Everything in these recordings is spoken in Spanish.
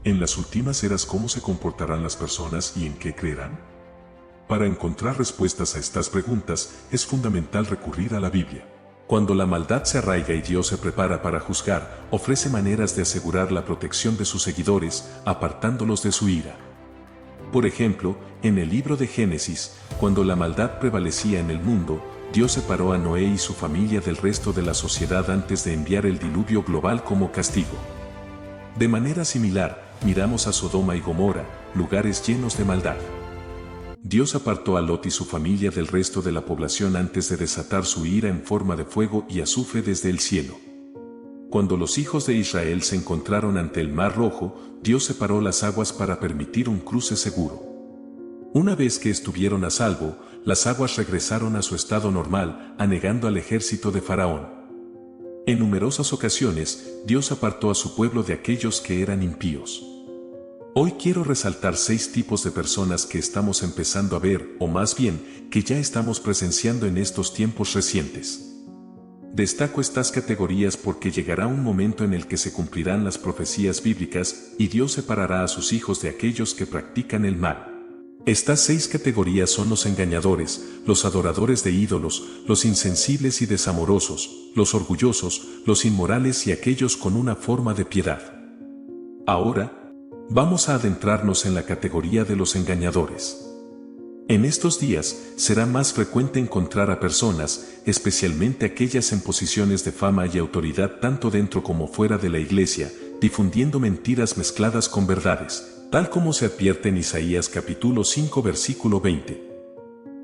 En las últimas eras, ¿cómo se comportarán las personas y en qué creerán? Para encontrar respuestas a estas preguntas, es fundamental recurrir a la Biblia. Cuando la maldad se arraiga y Dios se prepara para juzgar, ofrece maneras de asegurar la protección de sus seguidores, apartándolos de su ira. Por ejemplo, en el libro de Génesis, cuando la maldad prevalecía en el mundo, Dios separó a Noé y su familia del resto de la sociedad antes de enviar el diluvio global como castigo. De manera similar, miramos a Sodoma y Gomorra, lugares llenos de maldad. Dios apartó a Lot y su familia del resto de la población antes de desatar su ira en forma de fuego y azufre desde el cielo. Cuando los hijos de Israel se encontraron ante el Mar Rojo, Dios separó las aguas para permitir un cruce seguro. Una vez que estuvieron a salvo, las aguas regresaron a su estado normal, anegando al ejército de Faraón. En numerosas ocasiones, Dios apartó a su pueblo de aquellos que eran impíos. Hoy quiero resaltar 6 tipos de personas que estamos empezando a ver, o más bien, que ya estamos presenciando en estos tiempos recientes. Destaco estas categorías porque llegará un momento en el que se cumplirán las profecías bíblicas y Dios separará a sus hijos de aquellos que practican el mal. Estas 6 categorías son los engañadores, los adoradores de ídolos, los insensibles y desamorosos, los orgullosos, los inmorales y aquellos con una forma de piedad. Ahora, vamos a adentrarnos en la categoría de los engañadores. En estos días, será más frecuente encontrar a personas, especialmente aquellas en posiciones de fama y autoridad tanto dentro como fuera de la iglesia, difundiendo mentiras mezcladas con verdades, tal como se advierte en Isaías capítulo 5 versículo 20.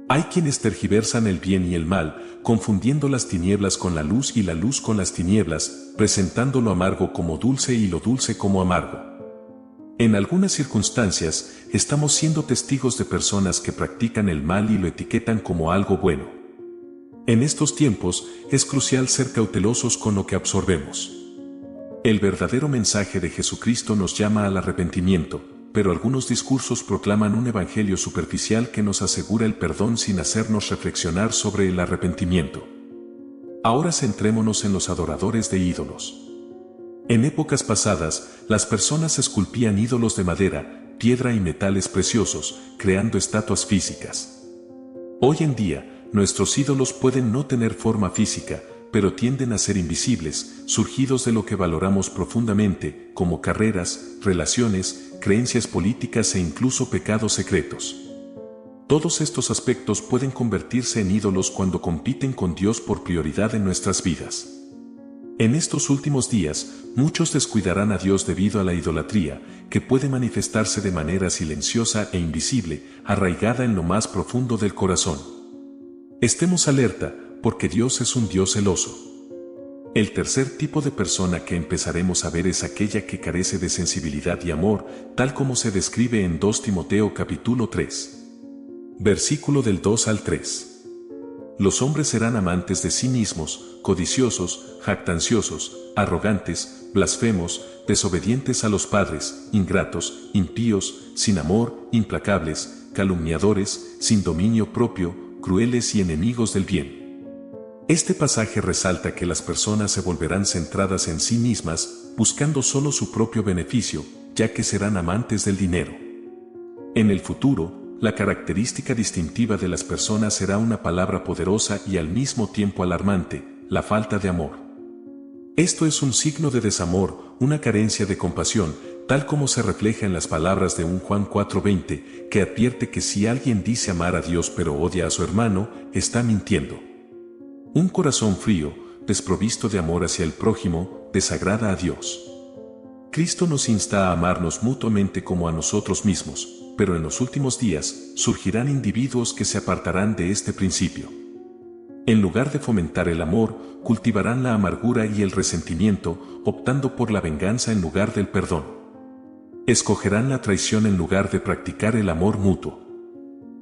Hay quienes tergiversan el bien y el mal, confundiendo las tinieblas con la luz y la luz con las tinieblas, presentando lo amargo como dulce y lo dulce como amargo. En algunas circunstancias, estamos siendo testigos de personas que practican el mal y lo etiquetan como algo bueno. En estos tiempos, es crucial ser cautelosos con lo que absorbemos. El verdadero mensaje de Jesucristo nos llama al arrepentimiento, pero algunos discursos proclaman un evangelio superficial que nos asegura el perdón sin hacernos reflexionar sobre el arrepentimiento. Ahora centrémonos en los adoradores de ídolos. En épocas pasadas, las personas esculpían ídolos de madera, piedra y metales preciosos, creando estatuas físicas. Hoy en día, nuestros ídolos pueden no tener forma física, pero tienden a ser invisibles, surgidos de lo que valoramos profundamente, como carreras, relaciones, creencias políticas e incluso pecados secretos. Todos estos aspectos pueden convertirse en ídolos cuando compiten con Dios por prioridad en nuestras vidas. En estos últimos días, muchos descuidarán a Dios debido a la idolatría, que puede manifestarse de manera silenciosa e invisible, arraigada en lo más profundo del corazón. Estemos alerta, porque Dios es un Dios celoso. El tercer tipo de persona que empezaremos a ver es aquella que carece de sensibilidad y amor, tal como se describe en 2 Timoteo capítulo 3. Versículo del 2 al 3. Los hombres serán amantes de sí mismos, codiciosos, jactanciosos, arrogantes, blasfemos, desobedientes a los padres, ingratos, impíos, sin amor, implacables, calumniadores, sin dominio propio, crueles y enemigos del bien. Este pasaje resalta que las personas se volverán centradas en sí mismas, buscando solo su propio beneficio, ya que serán amantes del dinero. En el futuro, la característica distintiva de las personas será una palabra poderosa y al mismo tiempo alarmante: la falta de amor. Esto es un signo de desamor, una carencia de compasión, tal como se refleja en las palabras de 1 Juan 4:20, que advierte que si alguien dice amar a Dios pero odia a su hermano, está mintiendo. Un corazón frío, desprovisto de amor hacia el prójimo, desagrada a Dios. Cristo nos insta a amarnos mutuamente como a nosotros mismos, pero en los últimos días surgirán individuos que se apartarán de este principio. En lugar de fomentar el amor, cultivarán la amargura y el resentimiento, optando por la venganza en lugar del perdón. Escogerán la traición en lugar de practicar el amor mutuo.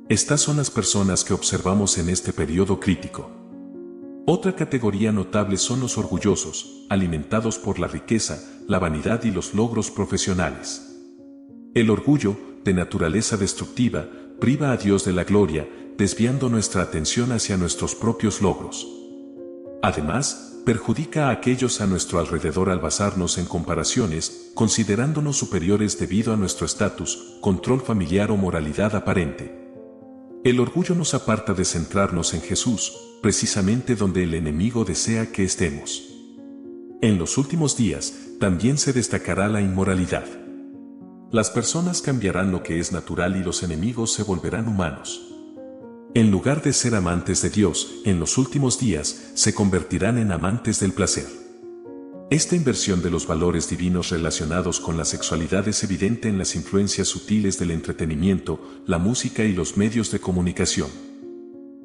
Estas son las personas que observamos en este periodo crítico. Otra categoría notable son los orgullosos, alimentados por la riqueza, la vanidad y los logros profesionales. El orgullo, de naturaleza destructiva, priva a Dios de la gloria, desviando nuestra atención hacia nuestros propios logros. Además, perjudica a aquellos a nuestro alrededor al basarnos en comparaciones, considerándonos superiores debido a nuestro estatus, control familiar o moralidad aparente. El orgullo nos aparta de centrarnos en Jesús, precisamente donde el enemigo desea que estemos. En los últimos días, también se destacará la inmoralidad. Las personas cambiarán lo que es natural y los enemigos se volverán humanos. En lugar de ser amantes de Dios, en los últimos días, se convertirán en amantes del placer. Esta inversión de los valores divinos relacionados con la sexualidad es evidente en las influencias sutiles del entretenimiento, la música y los medios de comunicación.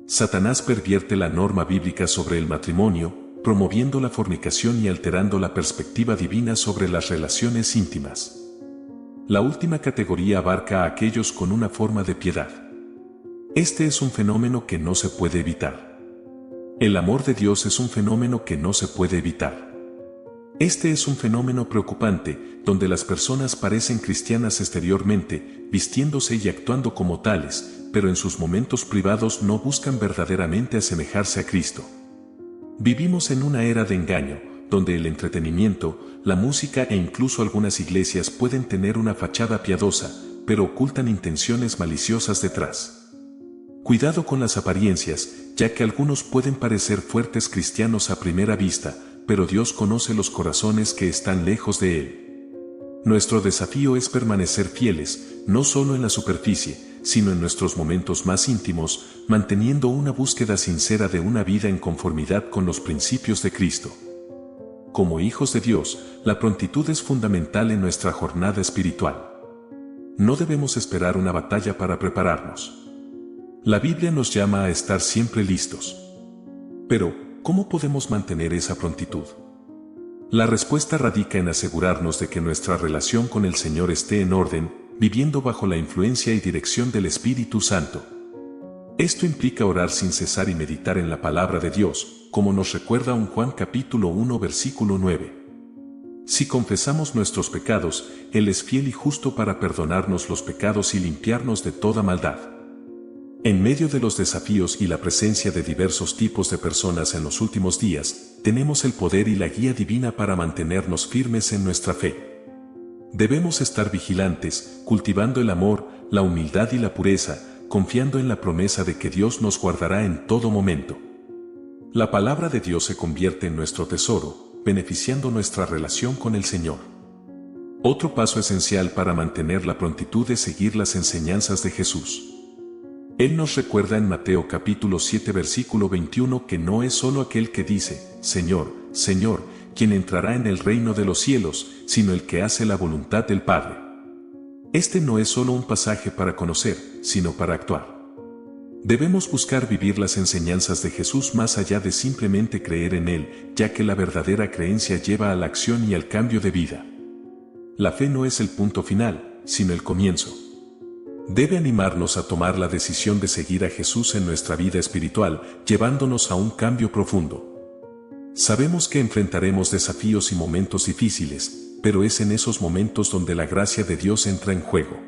Satanás pervierte la norma bíblica sobre el matrimonio, promoviendo la fornicación y alterando la perspectiva divina sobre las relaciones íntimas. La última categoría abarca a aquellos con una forma de piedad. Este es un fenómeno que no se puede evitar. El amor de Dios es un fenómeno que no se puede evitar. Este es un fenómeno preocupante, donde las personas parecen cristianas exteriormente, vistiéndose y actuando como tales, pero en sus momentos privados no buscan verdaderamente asemejarse a Cristo. Vivimos en una era de engaño, donde el entretenimiento, la música e incluso algunas iglesias pueden tener una fachada piadosa, pero ocultan intenciones maliciosas detrás. Cuidado con las apariencias, ya que algunos pueden parecer fuertes cristianos a primera vista, pero Dios conoce los corazones que están lejos de Él. Nuestro desafío es permanecer fieles, no solo en la superficie, sino en nuestros momentos más íntimos, manteniendo una búsqueda sincera de una vida en conformidad con los principios de Cristo. Como hijos de Dios, la prontitud es fundamental en nuestra jornada espiritual. No debemos esperar una batalla para prepararnos. La Biblia nos llama a estar siempre listos. Pero, ¿cómo podemos mantener esa prontitud? La respuesta radica en asegurarnos de que nuestra relación con el Señor esté en orden, viviendo bajo la influencia y dirección del Espíritu Santo. Esto implica orar sin cesar y meditar en la palabra de Dios, como nos recuerda un Juan capítulo 1 versículo 9. Si confesamos nuestros pecados, Él es fiel y justo para perdonarnos los pecados y limpiarnos de toda maldad. En medio de los desafíos y la presencia de diversos tipos de personas en los últimos días, tenemos el poder y la guía divina para mantenernos firmes en nuestra fe. Debemos estar vigilantes, cultivando el amor, la humildad y la pureza, confiando en la promesa de que Dios nos guardará en todo momento. La palabra de Dios se convierte en nuestro tesoro, beneficiando nuestra relación con el Señor. Otro paso esencial para mantener la prontitud es seguir las enseñanzas de Jesús. Él nos recuerda en Mateo capítulo 7 versículo 21 que no es solo aquel que dice, Señor, Señor, quien entrará en el reino de los cielos, sino el que hace la voluntad del Padre. Este no es solo un pasaje para conocer, sino para actuar. Debemos buscar vivir las enseñanzas de Jesús más allá de simplemente creer en Él, ya que la verdadera creencia lleva a la acción y al cambio de vida. La fe no es el punto final, sino el comienzo. Debe animarnos a tomar la decisión de seguir a Jesús en nuestra vida espiritual, llevándonos a un cambio profundo. Sabemos que enfrentaremos desafíos y momentos difíciles, pero es en esos momentos donde la gracia de Dios entra en juego.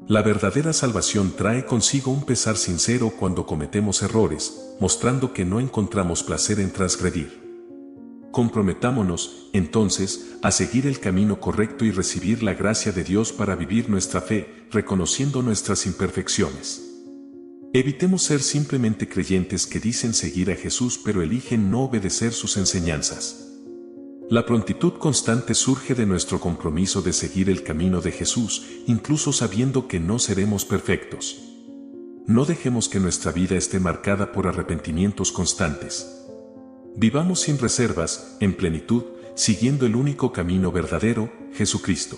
La verdadera salvación trae consigo un pesar sincero cuando cometemos errores, mostrando que no encontramos placer en transgredir. Comprometámonos, entonces, a seguir el camino correcto y recibir la gracia de Dios para vivir nuestra fe, reconociendo nuestras imperfecciones. Evitemos ser simplemente creyentes que dicen seguir a Jesús pero eligen no obedecer sus enseñanzas. La prontitud constante surge de nuestro compromiso de seguir el camino de Jesús, incluso sabiendo que no seremos perfectos. No dejemos que nuestra vida esté marcada por arrepentimientos constantes. Vivamos sin reservas, en plenitud, siguiendo el único camino verdadero, Jesucristo.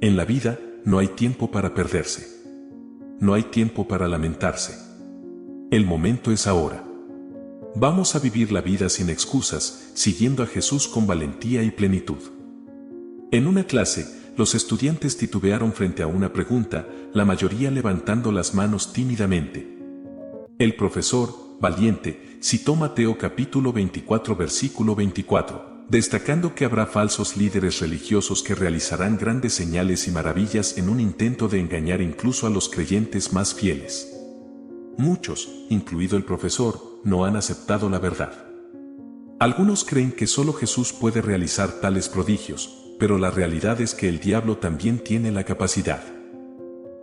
En la vida, no hay tiempo para perderse. No hay tiempo para lamentarse. El momento es ahora. Vamos a vivir la vida sin excusas, siguiendo a Jesús con valentía y plenitud. En una clase, los estudiantes titubearon frente a una pregunta, la mayoría levantando las manos tímidamente. El profesor, valiente, citó Mateo capítulo 24 versículo 24, destacando que habrá falsos líderes religiosos que realizarán grandes señales y maravillas en un intento de engañar incluso a los creyentes más fieles. Muchos, incluido el profesor, no han aceptado la verdad. Algunos creen que solo Jesús puede realizar tales prodigios, pero la realidad es que el diablo también tiene la capacidad.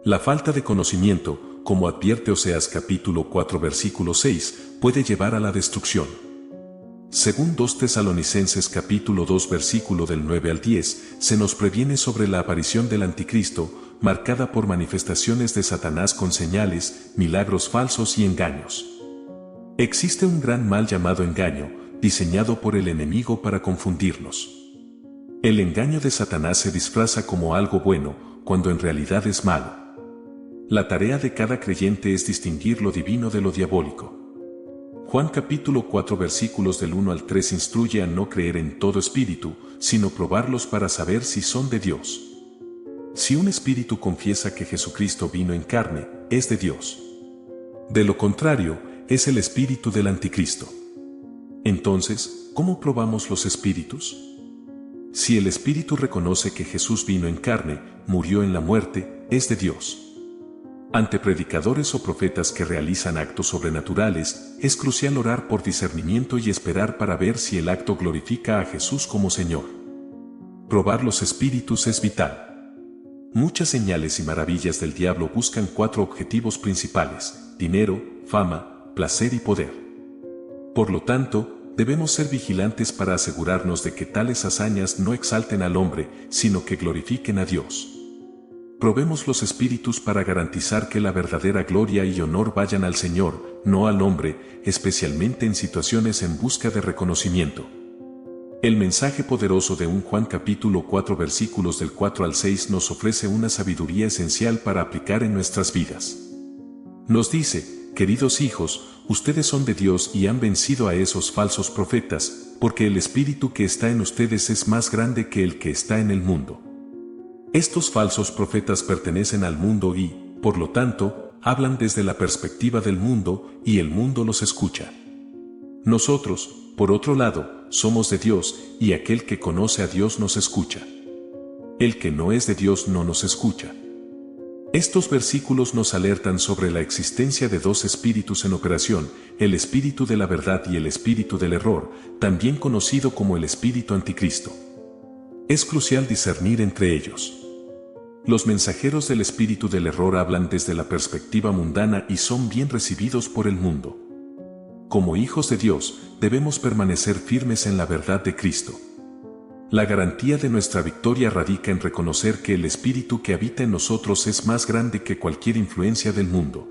La falta de conocimiento, como advierte Oseas capítulo 4 versículo 6, puede llevar a la destrucción. Según 2 Tesalonicenses capítulo 2 versículo del 9 al 10, se nos previene sobre la aparición del anticristo, marcada por manifestaciones de Satanás con señales, milagros falsos y engaños. Existe un gran mal llamado engaño, diseñado por el enemigo para confundirnos. El engaño de Satanás se disfraza como algo bueno, cuando en realidad es malo. La tarea de cada creyente es distinguir lo divino de lo diabólico. Juan capítulo 4 versículos del 1 al 3 instruye a no creer en todo espíritu, sino probarlos para saber si son de Dios. Si un espíritu confiesa que Jesucristo vino en carne, es de Dios. De lo contrario, es el espíritu del anticristo. Entonces, ¿cómo probamos los espíritus? Si el espíritu reconoce que Jesús vino en carne, murió en la muerte, es de Dios. Ante predicadores o profetas que realizan actos sobrenaturales, es crucial orar por discernimiento y esperar para ver si el acto glorifica a Jesús como Señor. Probar los espíritus es vital. Muchas señales y maravillas del diablo buscan 4 objetivos principales: dinero, fama, placer y poder. Por lo tanto, debemos ser vigilantes para asegurarnos de que tales hazañas no exalten al hombre, sino que glorifiquen a Dios. Probemos los espíritus para garantizar que la verdadera gloria y honor vayan al Señor, no al hombre, especialmente en situaciones en busca de reconocimiento. El mensaje poderoso de 1 Juan capítulo 4 versículos del 4 al 6 nos ofrece una sabiduría esencial para aplicar en nuestras vidas. Nos dice: queridos hijos, ustedes son de Dios y han vencido a esos falsos profetas, porque el espíritu que está en ustedes es más grande que el que está en el mundo. Estos falsos profetas pertenecen al mundo y, por lo tanto, hablan desde la perspectiva del mundo y el mundo los escucha. Nosotros, por otro lado, somos de Dios y aquel que conoce a Dios nos escucha. El que no es de Dios no nos escucha. Estos versículos nos alertan sobre la existencia de 2 espíritus en operación, el espíritu de la verdad y el espíritu del error, también conocido como el espíritu anticristo. Es crucial discernir entre ellos. Los mensajeros del espíritu del error hablan desde la perspectiva mundana y son bien recibidos por el mundo. Como hijos de Dios, debemos permanecer firmes en la verdad de Cristo. La garantía de nuestra victoria radica en reconocer que el espíritu que habita en nosotros es más grande que cualquier influencia del mundo.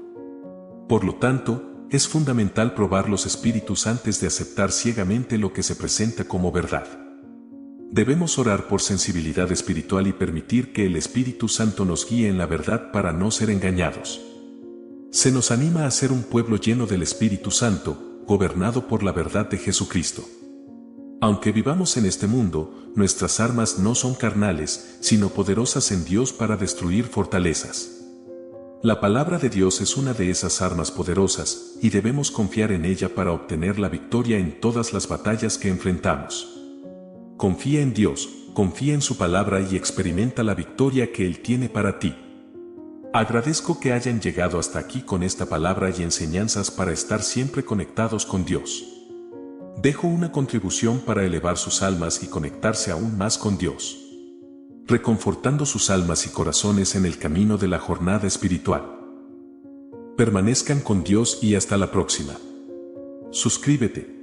Por lo tanto, es fundamental probar los espíritus antes de aceptar ciegamente lo que se presenta como verdad. Debemos orar por sensibilidad espiritual y permitir que el Espíritu Santo nos guíe en la verdad para no ser engañados. Se nos anima a ser un pueblo lleno del Espíritu Santo, gobernado por la verdad de Jesucristo. Aunque vivamos en este mundo, nuestras armas no son carnales, sino poderosas en Dios para destruir fortalezas. La palabra de Dios es una de esas armas poderosas, y debemos confiar en ella para obtener la victoria en todas las batallas que enfrentamos. Confía en Dios, confía en su palabra y experimenta la victoria que Él tiene para ti. Agradezco que hayan llegado hasta aquí con esta palabra y enseñanzas para estar siempre conectados con Dios. Dejo una contribución para elevar sus almas y conectarse aún más con Dios, reconfortando sus almas y corazones en el camino de la jornada espiritual. Permanezcan con Dios y hasta la próxima. Suscríbete.